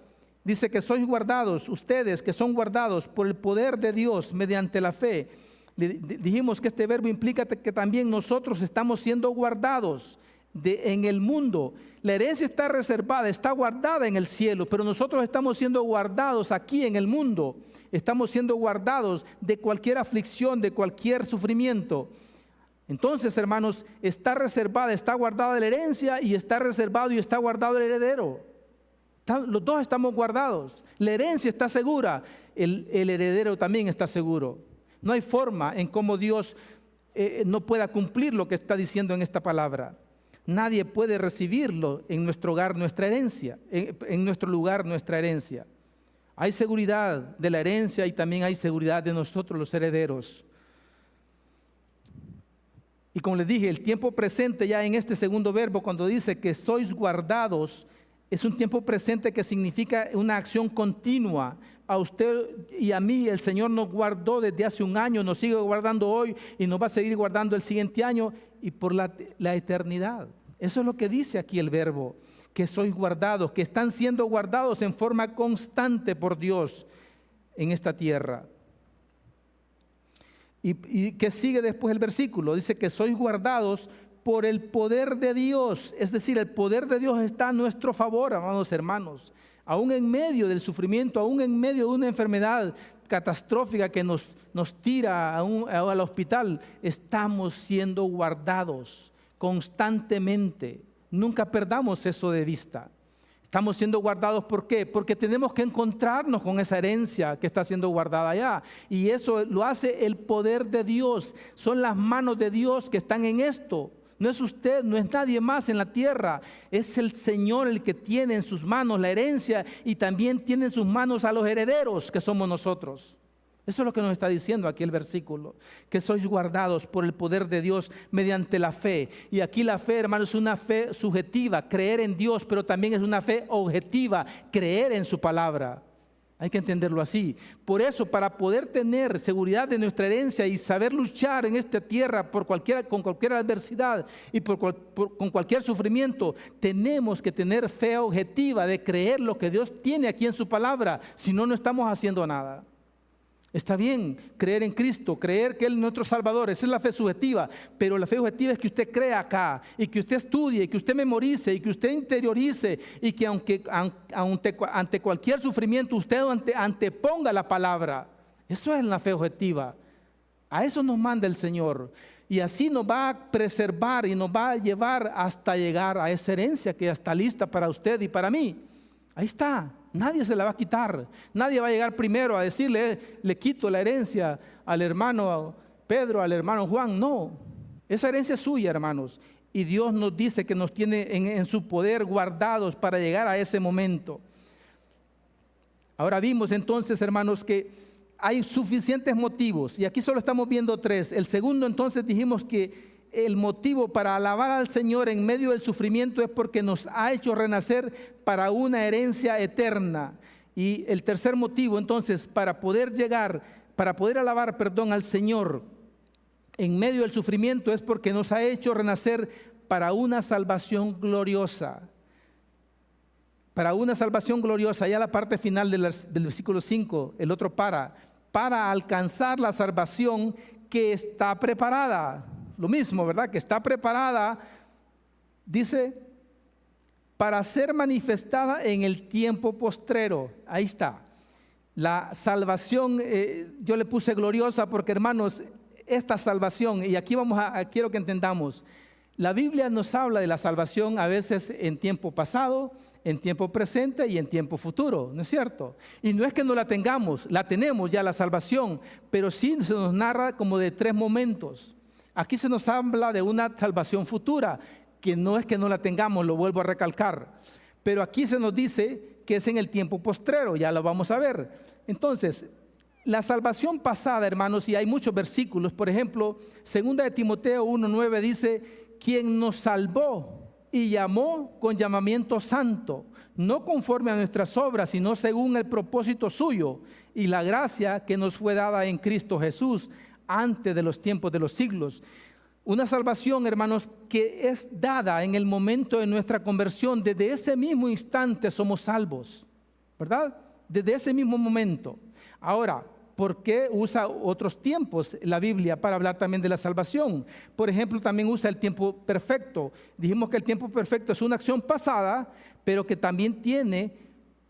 Dice que sois guardados, ustedes que son guardados por el poder de Dios mediante la fe. Dijimos que este verbo implica que también nosotros estamos siendo guardados en el mundo. La herencia está reservada, está guardada en el cielo, pero nosotros estamos siendo guardados aquí en el mundo. Estamos siendo guardados de cualquier aflicción, de cualquier sufrimiento. Entonces, hermanos, está reservada, está guardada la herencia y está reservado y está guardado el heredero. Los dos estamos guardados. La herencia está segura, el heredero también está seguro. No hay forma en cómo Dios no pueda cumplir lo que está diciendo en esta palabra. Nadie puede recibirlo en nuestro hogar, nuestra herencia, en nuestro lugar, nuestra herencia. Hay seguridad de la herencia y también hay seguridad de nosotros los herederos. Y como les dije, el tiempo presente ya en este segundo verbo, cuando dice que sois guardados, es un tiempo presente que significa una acción continua. A usted y a mí el Señor nos guardó desde hace un año, nos sigue guardando hoy y nos va a seguir guardando el siguiente año y por la eternidad. Eso es lo que dice aquí el verbo, que sois guardados, que están siendo guardados en forma constante por Dios en esta tierra. Y que sigue después el versículo, dice que sois guardados por el poder de Dios, es decir, el poder de Dios está a nuestro favor, amados hermanos. Aún en medio del sufrimiento, aún en medio de una enfermedad catastrófica que nos tira al hospital, estamos siendo guardados constantemente. Nunca perdamos eso de vista. Estamos siendo guardados, ¿por qué? Porque tenemos que encontrarnos con esa herencia que está siendo guardada allá. Y eso lo hace el poder de Dios. Son las manos de Dios que están en esto. No es usted, no es nadie más en la tierra. Es el Señor el que tiene en sus manos la herencia y también tiene en sus manos a los herederos que somos nosotros. Eso es lo que nos está diciendo aquí el versículo, que sois guardados por el poder de Dios mediante la fe. Y aquí la fe, hermanos, es una fe subjetiva, creer en Dios, pero también es una fe objetiva, creer en su palabra. Hay que entenderlo así. Por eso, para poder tener seguridad de nuestra herencia y saber luchar en esta tierra con cualquier adversidad y con cualquier sufrimiento, tenemos que tener fe objetiva de creer lo que Dios tiene aquí en su palabra. Si no, no estamos haciendo nada. Está bien creer en Cristo, creer que Él es nuestro Salvador, esa es la fe subjetiva, pero la fe objetiva es que usted crea acá y que usted estudie y que usted memorice y que usted interiorice y que ante cualquier sufrimiento usted anteponga la palabra. Eso es la fe objetiva. A eso nos manda el Señor y así nos va a preservar y nos va a llevar hasta llegar a esa herencia que ya está lista para usted y para mí. Ahí está. Nadie se la va a quitar. Nadie va a llegar primero a decirle, le quito la herencia al hermano Pedro, al hermano Juan. No, esa herencia es suya, hermanos. Y Dios nos dice que nos tiene en su poder guardados para llegar a ese momento. Ahora vimos entonces, hermanos, que hay suficientes motivos. Y aquí solo estamos viendo 3. El segundo, entonces, dijimos que el motivo para alabar al Señor en medio del sufrimiento es porque nos ha hecho renacer para una herencia eterna. Y el tercer motivo, entonces, para poder alabar al Señor en medio del sufrimiento es porque nos ha hecho renacer para una salvación gloriosa. Para una salvación gloriosa, ya la parte final del versículo 5, el otro para alcanzar la salvación que está preparada. Lo mismo, ¿verdad? Que está preparada, dice, para ser manifestada en el tiempo postrero. Ahí está. La salvación, yo le puse gloriosa porque, hermanos, esta salvación, y aquí quiero que entendamos, la Biblia nos habla de la salvación a veces en tiempo pasado, en tiempo presente y en tiempo futuro, ¿no es cierto? Y no es que no la tengamos, la tenemos ya la salvación, pero sí se nos narra como de 3 momentos. Aquí se nos habla de una salvación futura, que no es que no la tengamos, lo vuelvo a recalcar. Pero aquí se nos dice que es en el tiempo postrero, ya lo vamos a ver. Entonces, la salvación pasada, hermanos, y hay muchos versículos, por ejemplo, 2 de Timoteo 1:9 dice, quien nos salvó y llamó con llamamiento santo, no conforme a nuestras obras, sino según el propósito suyo y la gracia que nos fue dada en Cristo Jesús, antes de los tiempos de los siglos. Una salvación, hermanos, que es dada en el momento de nuestra conversión. Desde ese mismo instante somos salvos, ¿verdad? Desde ese mismo momento. Ahora, ¿por qué usa otros tiempos la Biblia para hablar también de la salvación? Por ejemplo, también usa el tiempo perfecto. Dijimos que el tiempo perfecto es una acción pasada, pero que también tiene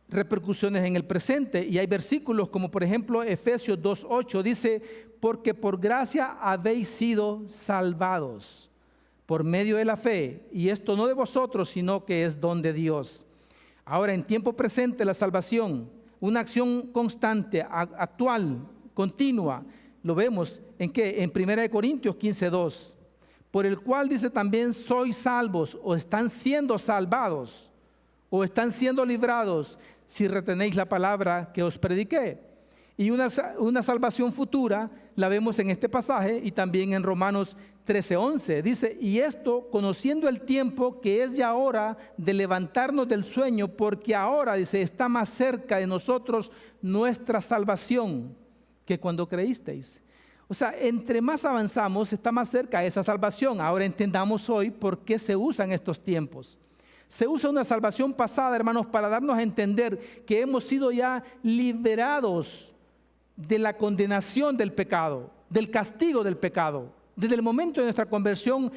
repercusiones en el presente. Y hay versículos como por ejemplo Efesios 2:8 dice, porque por gracia habéis sido salvados por medio de la fe, y esto no de vosotros, sino que es don de Dios. Ahora, en tiempo presente, la salvación, una acción constante, actual, continua, lo vemos en ¿qué? En 1 Corintios 15:2, por el cual dice también sois salvos, o están siendo salvados, o están siendo librados, si retenéis la palabra que os prediqué. Y una salvación futura la vemos en este pasaje y también en Romanos 13:11. Dice, y esto conociendo el tiempo que es ya hora de levantarnos del sueño, porque ahora, dice, está más cerca de nosotros nuestra salvación que cuando creísteis. O sea, entre más avanzamos, está más cerca esa salvación. Ahora entendamos hoy por qué se usan estos tiempos. Se usa una salvación pasada, hermanos, para darnos a entender que hemos sido ya liberados de la condenación del pecado, del castigo del pecado. Desde el momento de nuestra conversión,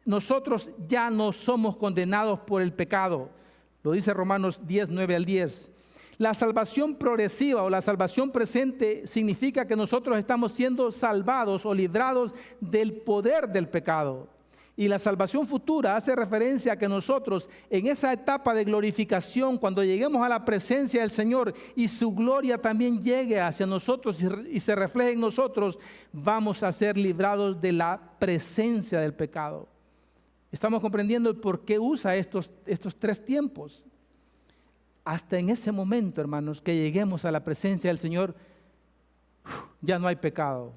nosotros ya no somos condenados por el pecado. Lo dice Romanos 10:9-10. La salvación progresiva o la salvación presente significa que nosotros estamos siendo salvados o librados del poder del pecado. Y la salvación futura hace referencia a que nosotros en esa etapa de glorificación, cuando lleguemos a la presencia del Señor y su gloria también llegue hacia nosotros y se refleje en nosotros, vamos a ser librados de la presencia del pecado. Estamos comprendiendo por qué usa estos 3 tiempos. Hasta en ese momento, hermanos, que lleguemos a la presencia del Señor, ya no hay pecado.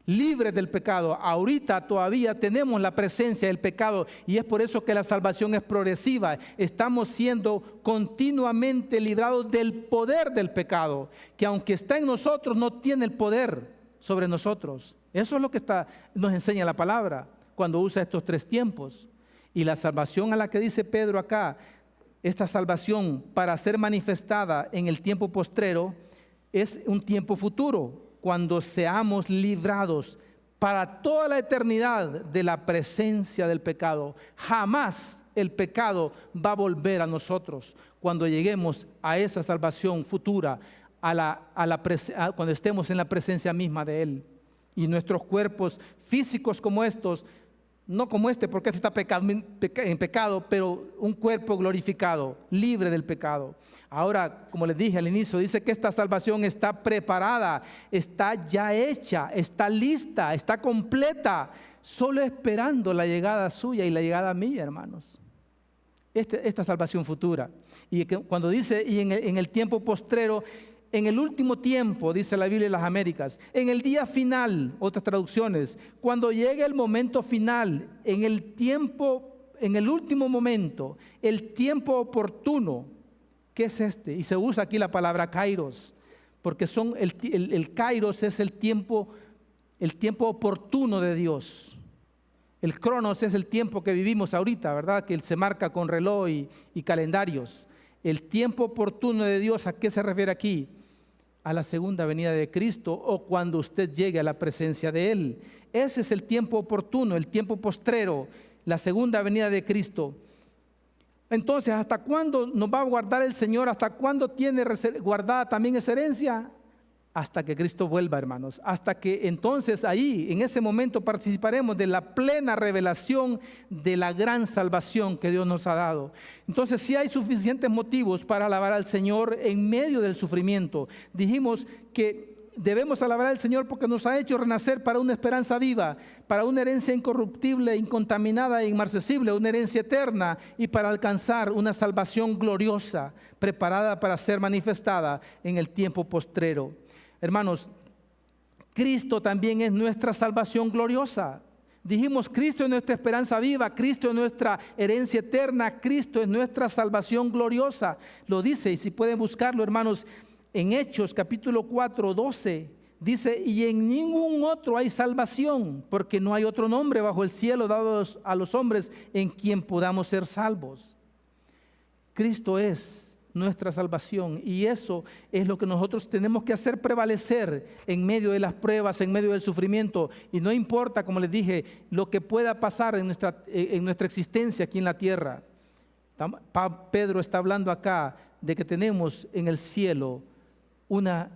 Libres del pecado. Ahorita todavía tenemos la presencia del pecado y es por eso que la salvación es progresiva. Estamos siendo continuamente librados del poder del pecado, que aunque está en nosotros no tiene el poder sobre nosotros. Eso es lo que nos enseña la palabra cuando usa estos tres tiempos. Y la salvación a la que dice Pedro acá, esta salvación para ser manifestada en el tiempo postrero, es un tiempo futuro, cuando seamos librados para toda la eternidad de la presencia del pecado. Jamás el pecado va a volver a nosotros cuando lleguemos a esa salvación futura, cuando estemos en la presencia misma de Él. Y nuestros cuerpos físicos como estos, no como este porque este está en pecado, pero un cuerpo glorificado, libre del pecado. Ahora, como les dije al inicio, dice que esta salvación está preparada, está ya hecha, está lista, está completa, solo esperando la llegada suya y la llegada mía, hermanos. Esta salvación futura. Y que cuando dice, y en el tiempo postrero, en el último tiempo, dice la Biblia de las Américas, en el día final, otras traducciones, cuando llegue el momento final, en el último momento, el tiempo oportuno. ¿Qué es este? Y se usa aquí la palabra kairos, porque el kairos es el tiempo oportuno de Dios. El cronos es el tiempo que vivimos ahorita, ¿verdad? Que se marca con reloj y calendarios. El tiempo oportuno de Dios, ¿a qué se refiere aquí? A la segunda venida de Cristo o cuando usted llegue a la presencia de Él. Ese es el tiempo oportuno, el tiempo postrero, la segunda venida de Cristo. Entonces, ¿hasta cuándo nos va a guardar el Señor? ¿Hasta cuándo tiene guardada también esa herencia? Hasta que Cristo vuelva, hermanos. Hasta que entonces ahí, en ese momento, participaremos de la plena revelación de la gran salvación que Dios nos ha dado. Entonces, sí hay suficientes motivos para alabar al Señor en medio del sufrimiento. Dijimos que debemos alabar al Señor porque nos ha hecho renacer para una esperanza viva, para una herencia incorruptible, incontaminada e inmarcesible, una herencia eterna y para alcanzar una salvación gloriosa, preparada para ser manifestada en el tiempo postrero. Hermanos, Cristo también es nuestra salvación gloriosa. Dijimos, Cristo es nuestra esperanza viva, Cristo es nuestra herencia eterna, Cristo es nuestra salvación gloriosa. Lo dice, y si pueden buscarlo, hermanos, en Hechos capítulo 4, 12, dice, y en ningún otro hay salvación, porque no hay otro nombre bajo el cielo dado a los hombres en quien podamos ser salvos. Cristo es nuestra salvación y eso es lo que nosotros tenemos que hacer prevalecer en medio de las pruebas, en medio del sufrimiento, y no importa, como les dije, lo que pueda pasar en nuestra existencia aquí en la tierra. Pedro está hablando acá de que tenemos en el cielo una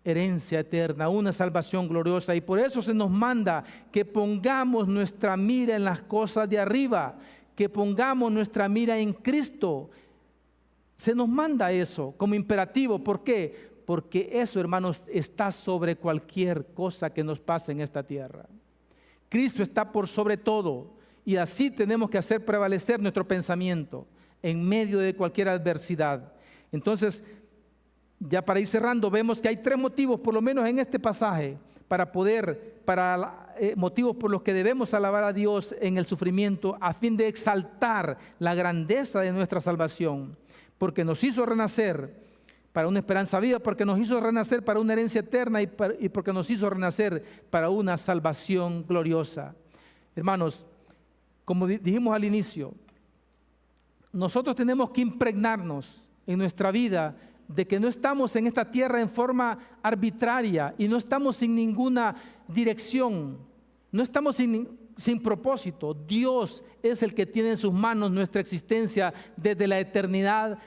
herencia eterna, una salvación gloriosa, y por eso se nos manda que pongamos nuestra mira en las cosas de arriba, que pongamos nuestra mira en Cristo. Se nos manda eso como imperativo. ¿Por qué? Porque eso, hermanos, está sobre cualquier cosa que nos pase en esta tierra. Cristo está por sobre todo y así tenemos que hacer prevalecer nuestro pensamiento en medio de cualquier adversidad. Entonces, ya para ir cerrando, vemos que hay tres motivos, por lo menos en este pasaje, motivos por los que debemos alabar a Dios en el sufrimiento a fin de exaltar la grandeza de nuestra salvación. Porque nos hizo renacer para una esperanza viva, porque nos hizo renacer para una herencia eterna y porque nos hizo renacer para una salvación gloriosa. Hermanos, como dijimos al inicio, nosotros tenemos que impregnarnos en nuestra vida de que no estamos en esta tierra en forma arbitraria y no estamos sin ninguna dirección, no estamos sin propósito. Dios es el que tiene en sus manos nuestra existencia desde la eternidad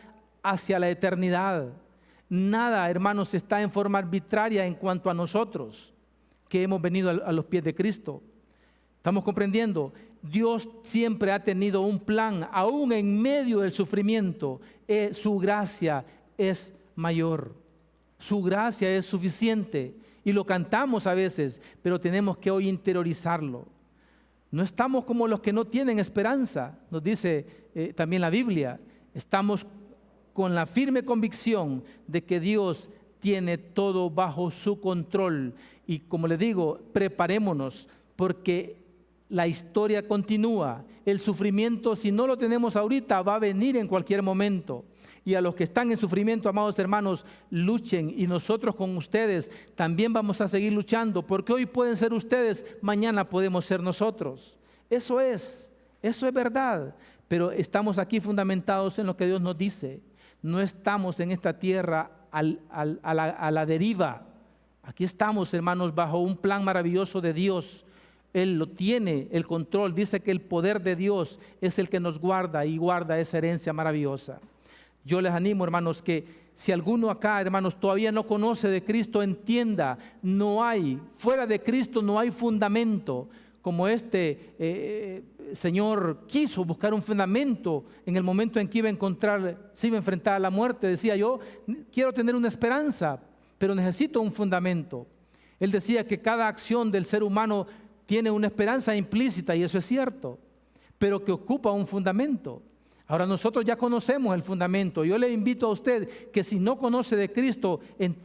hacia la eternidad. Nada, hermanos, está en forma arbitraria en cuanto a nosotros que hemos venido a los pies de Cristo. ¿Estamos comprendiendo? Dios siempre ha tenido un plan, aún en medio del sufrimiento. Su gracia es mayor, su gracia es suficiente y lo cantamos a veces, pero tenemos que hoy interiorizarlo. No estamos como los que no tienen esperanza, nos dice también la Biblia. Estamos con la firme convicción de que Dios tiene todo bajo su control Y como les digo, preparémonos, porque la historia continúa. El sufrimiento, si no lo tenemos ahorita, va a venir en cualquier momento. Y a los que están en sufrimiento, amados hermanos, luchen, y nosotros con ustedes también vamos a seguir luchando, porque hoy pueden ser ustedes, mañana podemos ser nosotros. Eso es verdad, pero estamos aquí fundamentados en lo que Dios nos dice. No estamos en esta tierra a la deriva. Aquí estamos, hermanos, bajo un plan maravilloso de Dios. Él lo tiene, el control. Dice que el poder de Dios es el que nos guarda y guarda esa herencia maravillosa. Yo les animo, hermanos, que si alguno acá, hermanos, todavía no conoce de Cristo, entienda, fuera de Cristo no hay fundamento. Como Señor quiso buscar un fundamento en el momento en que se iba a enfrentar a la muerte. Decía: yo quiero tener una esperanza, pero necesito un fundamento. Él decía que cada acción del ser humano tiene una esperanza implícita, y eso es cierto, pero que ocupa un fundamento. Ahora nosotros ya conocemos el fundamento. Yo le invito a usted que si no conoce de Cristo,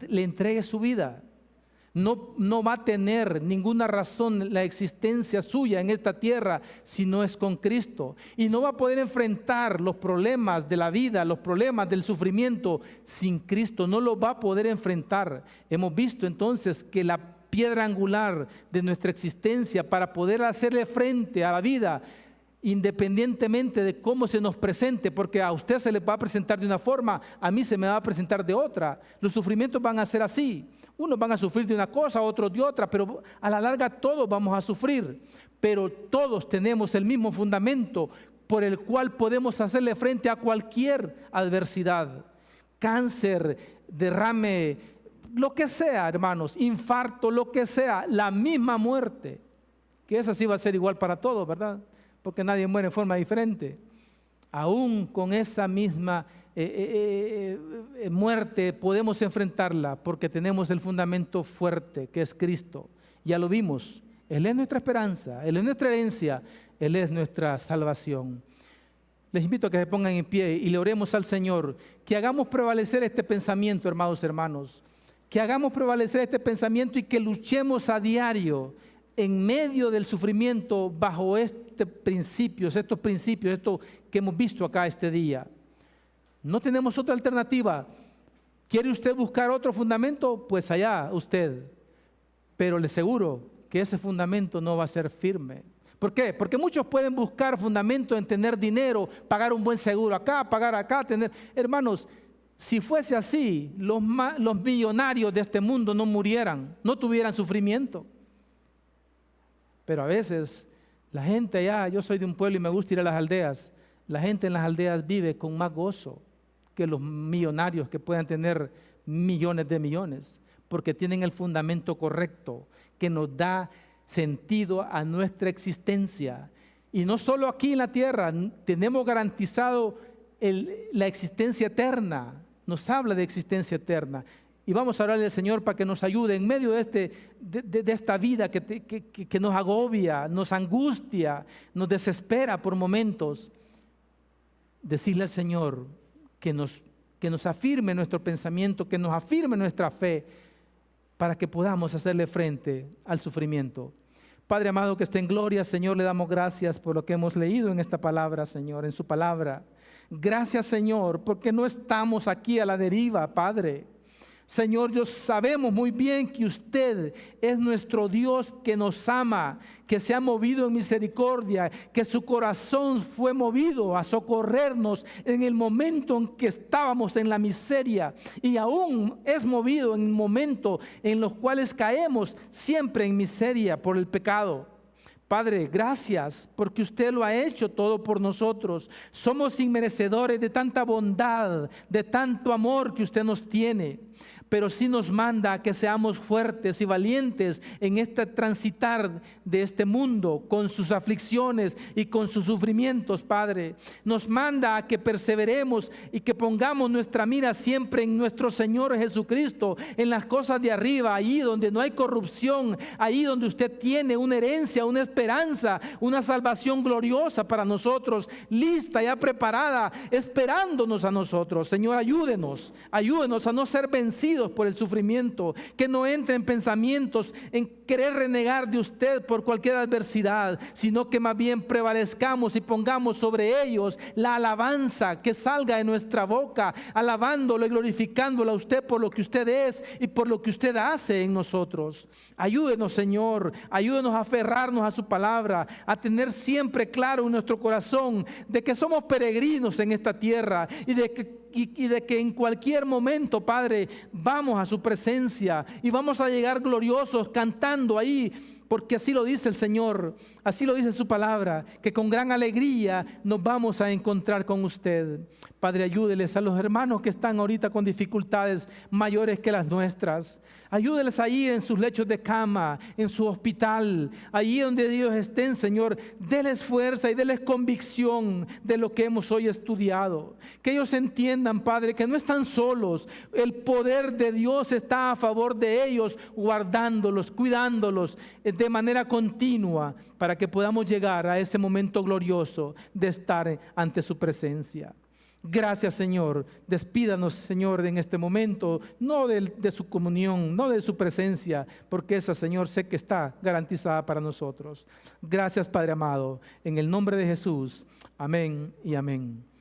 le entregue su vida. No va a tener ninguna razón la existencia suya en esta tierra si no es con Cristo. Y no va a poder enfrentar los problemas de la vida, los problemas del sufrimiento sin Cristo. No lo va a poder enfrentar. Hemos visto entonces que la piedra angular de nuestra existencia para poder hacerle frente a la vida, independientemente de cómo se nos presente, porque a usted se le va a presentar de una forma, a mí se me va a presentar de otra. Los sufrimientos van a ser así. Unos van a sufrir de una cosa, otros de otra, pero a la larga todos vamos a sufrir. Pero todos tenemos el mismo fundamento por el cual podemos hacerle frente a cualquier adversidad. Cáncer, derrame, lo que sea, hermanos, infarto, lo que sea, la misma muerte, que esa sí va a ser igual para todos, ¿verdad? Porque nadie muere en forma diferente. Aún con esa misma muerte podemos enfrentarla, porque tenemos el fundamento fuerte que es Cristo. Ya lo vimos, Él es nuestra esperanza, Él es nuestra herencia, Él es nuestra salvación. Les invito a que se pongan en pie y le oremos al Señor, que hagamos prevalecer este pensamiento, hermanos, que hagamos prevalecer este pensamiento y que luchemos a diario en medio del sufrimiento bajo estos principios, esto que hemos visto acá este día. No tenemos otra alternativa. ¿Quiere usted buscar otro fundamento? Pues allá usted. Pero le aseguro que ese fundamento no va a ser firme. ¿Por qué? Porque muchos pueden buscar fundamento en tener dinero, pagar un buen seguro acá, pagar acá, tener... Hermanos, si fuese así, los millonarios de este mundo no murieran, no tuvieran sufrimiento. Pero a veces la gente allá, yo soy de un pueblo y me gusta ir a las aldeas, la gente en las aldeas vive con más gozo que los millonarios que puedan tener millones de millones, porque tienen el fundamento correcto que nos da sentido a nuestra existencia. Y no solo aquí en la tierra, tenemos garantizado la existencia eterna, nos habla de existencia eterna. Y vamos a orarle al Señor para que nos ayude en medio de esta vida que nos agobia, nos angustia, nos desespera por momentos. Decirle al Señor que nos afirme nuestro pensamiento, que nos afirme nuestra fe, para que podamos hacerle frente al sufrimiento. Padre amado que esté en gloria, Señor, le damos gracias por lo que hemos leído en esta palabra, Señor, en su palabra. Gracias, Señor, porque no estamos aquí a la deriva, Padre. Señor, sabemos muy bien que usted es nuestro Dios que nos ama, que se ha movido en misericordia, que su corazón fue movido a socorrernos en el momento en que estábamos en la miseria, y aún es movido en momentos en los cuales caemos siempre en miseria por el pecado. Padre, gracias porque usted lo ha hecho todo por nosotros. Somos inmerecedores de tanta bondad, de tanto amor que usted nos tiene. Pero sí nos manda a que seamos fuertes y valientes en este transitar de este mundo con sus aflicciones y con sus sufrimientos, Padre. Nos manda a que perseveremos y que pongamos nuestra mira siempre en nuestro Señor Jesucristo, en las cosas de arriba, ahí donde no hay corrupción, ahí donde usted tiene una herencia, una esperanza, una salvación gloriosa para nosotros, lista ya preparada, esperándonos a nosotros. Señor, ayúdenos a no ser vencidos vencidos por el sufrimiento, que no entren pensamientos en querer renegar de usted por cualquier adversidad, sino que más bien prevalezcamos y pongamos sobre ellos la alabanza que salga de nuestra boca, alabándolo y glorificándolo a usted por lo que usted es y por lo que usted hace en nosotros. Ayúdenos, Señor, ayúdenos a aferrarnos a su palabra, a tener siempre claro en nuestro corazón de que somos peregrinos en esta tierra y de que en cualquier momento, Padre, vamos a su presencia y vamos a llegar gloriosos cantando ahí, porque así lo dice el Señor, así lo dice su palabra, que con gran alegría nos vamos a encontrar con usted. Padre, ayúdeles a los hermanos que están ahorita con dificultades mayores que las nuestras. Ayúdeles ahí en sus lechos de cama, en su hospital, allí donde ellos estén, Señor. Deles fuerza y deles convicción de lo que hemos hoy estudiado. Que ellos entiendan, Padre, que no están solos. El poder de Dios está a favor de ellos, guardándolos, cuidándolos de manera continua para que podamos llegar a ese momento glorioso de estar ante su presencia. Gracias, Señor. Despídanos, Señor, en este momento, no de su comunión, no de su presencia, porque esa, Señor, sé que está garantizada para nosotros. Gracias, Padre amado. En el nombre de Jesús. Amén y amén.